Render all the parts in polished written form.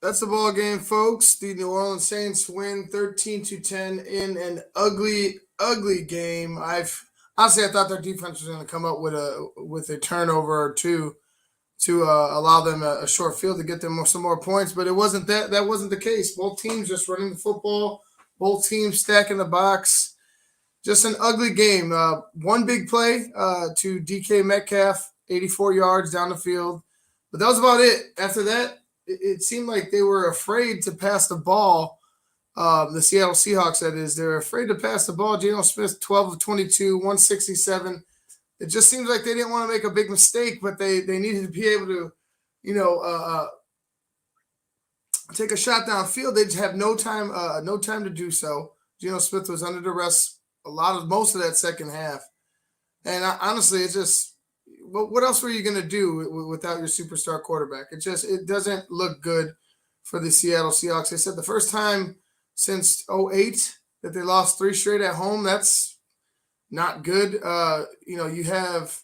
That's the ball game, folks. The New Orleans Saints win 13-10 in an ugly game. I thought their defense was going to come up with a turnover or two to allow them a short field to get them some more points, but it wasn't that. That wasn't the case. Both teams just running the football. Both teams stacking the box. Just an ugly game. One big play to DK Metcalf, 84 yards down the field, but that was about it. After that, it seemed like they were afraid to pass the ball. The Seattle Seahawks, that is, they're afraid to pass the ball. Geno Smith, 12 of 22, 167. It just seems like they didn't want to make a big mistake, but they needed to be able to, take a shot downfield. They just have no time to do so. Geno Smith was under duress most of that second half, and honestly, it's just. What else were you going to do without your superstar quarterback? It doesn't look good for the Seattle Seahawks. They said the first time since 2008 that they lost 3 straight at home. That's not good. You have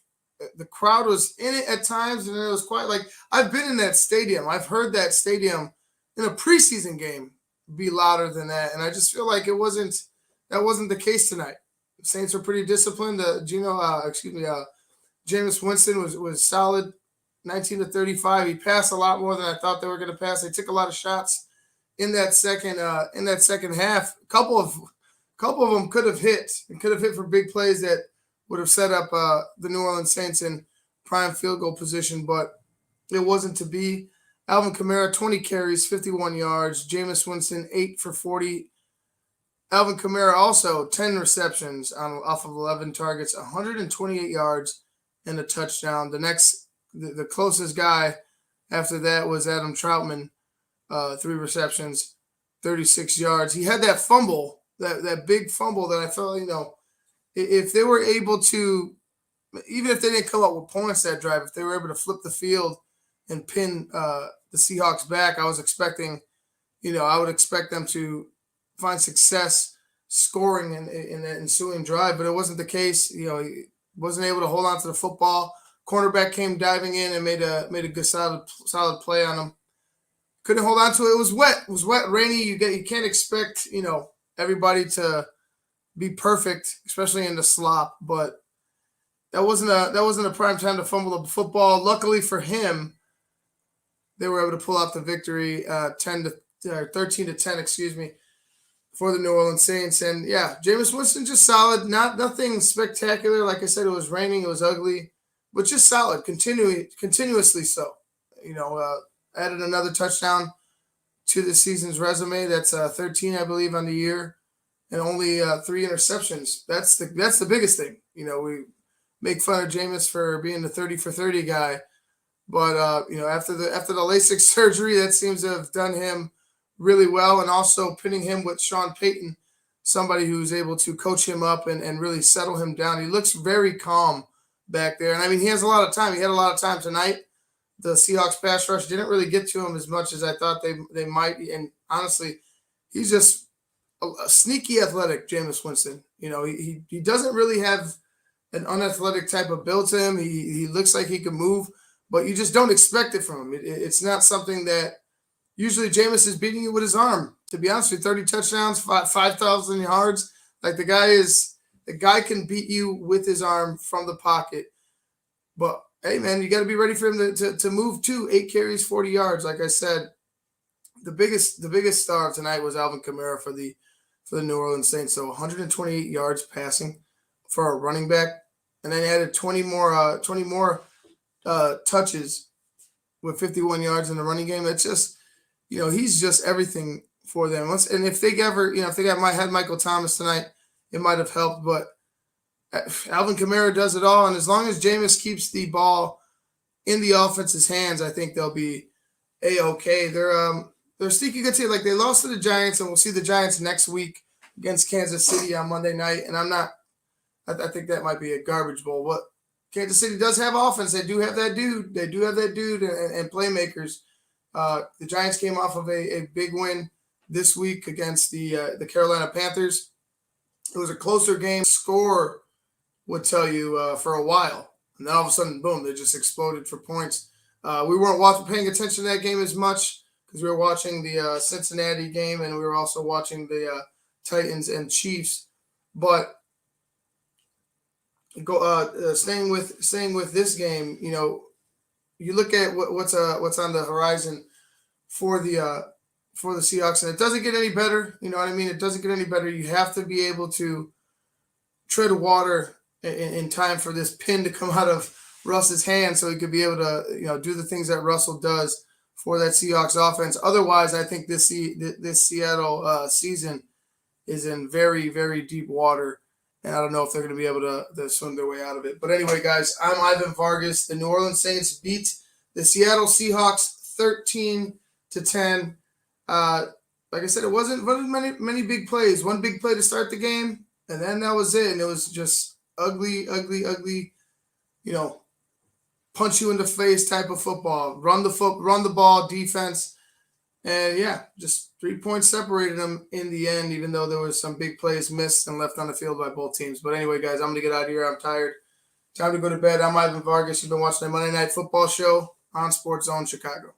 the crowd was in it at times, and it was quite like I've been in that stadium. I've heard that stadium in a preseason game be louder than that, and I just feel like that wasn't the case tonight. The Saints were pretty disciplined. Jameis Winston was solid, 19-35. He passed a lot more than I thought they were going to pass. They took a lot of shots in that second half. A couple of them could have hit for big plays that would have set up the New Orleans Saints in prime field goal position, but it wasn't to be. Alvin Kamara, 20 carries, 51 yards. Jameis Winston, 8 for 40. Alvin Kamara also 10 receptions off of 11 targets, 128 yards. And a touchdown. The closest guy after that was Adam Troutman, 3 receptions, 36 yards. He had that fumble, that big fumble that I felt, if they were able to, even if they didn't come up with points that drive, if they were able to flip the field and pin the Seahawks back, I would expect them to find success scoring in that ensuing drive, but it wasn't the case. Wasn't able to hold on to the football. Cornerback came diving in and made a good solid play on him. Couldn't hold on to it. It was wet. It was wet, rainy. You can't expect everybody to be perfect, especially in the slop. But that wasn't a prime time to fumble the football. Luckily for him, they were able to pull out the victory, 13-10. For the New Orleans Saints. And yeah, Jameis Winston just solid, nothing spectacular. Like I said, it was raining, it was ugly, but just solid, continuously so. Added another touchdown to the season's resume. That's 13, I believe, on the year, and only 3 interceptions. That's the biggest thing. We make fun of Jameis for being the 30 for 30 guy, but after the LASIK surgery, that seems to have done him really well, and also pinning him with Sean Payton, somebody who's able to coach him up and really settle him down. He looks very calm back there. And, he has a lot of time. He had a lot of time tonight. The Seahawks pass rush didn't really get to him as much as I thought they might. And honestly, he's just a sneaky athletic, Jameis Winston. He doesn't really have an unathletic type of build to him. He looks like he can move, but you just don't expect it from him. It's not something that usually Jameis is beating you with his arm. To be honest with you, 30 touchdowns, 5,000 yards. Like the guy can beat you with his arm from the pocket. But hey, man, you got to be ready for him to move too. 8 carries, 40 yards. Like I said, the biggest star of tonight was Alvin Kamara for the New Orleans Saints. So 128 yards passing for a running back, and then added 20 more touches with 51 yards in the running game. It's just. He's just everything for them. And if they had Michael Thomas tonight, it might have helped. But Alvin Kamara does it all. And as long as Jameis keeps the ball in the offense's hands, I think they'll be A-okay. They're sneaky good team. Like they lost to the Giants, and we'll see the Giants next week against Kansas City on Monday night. And I think that might be a garbage bowl. But Kansas City does have offense. They do have that dude. And playmakers. The Giants came off of a big win this week against the Carolina Panthers. It was a closer game. Score would tell you for a while. And then all of a sudden, boom, they just exploded for points. We weren't paying attention to that game as much because we were watching the Cincinnati game and we were also watching the Titans and Chiefs. But staying with this game, you look at what's on the horizon for the Seahawks, and it doesn't get any better. You know what I mean? It doesn't get any better. You have to be able to tread water in time for this pin to come out of Russ's hand, so he could be able to do the things that Russell does for that Seahawks offense. Otherwise, I think this Seattle season is in very, very deep water, and I don't know if they're going to be able to swim their way out of it. But anyway, guys, I'm Ivan Vargas. The New Orleans Saints beat the Seattle Seahawks 13-10. Like I said, it wasn't many big plays. One big play to start the game, and then that was it. And it was just ugly, punch you in the face type of football. Run the ball defense. And yeah, just 3 points separated them in the end, even though there was some big plays missed and left on the field by both teams. But anyway, guys, I'm going to get out of here. I'm tired. Time to go to bed. I'm Ivan Vargas. You've been watching the Monday Night Football Show on Sports Zone Chicago.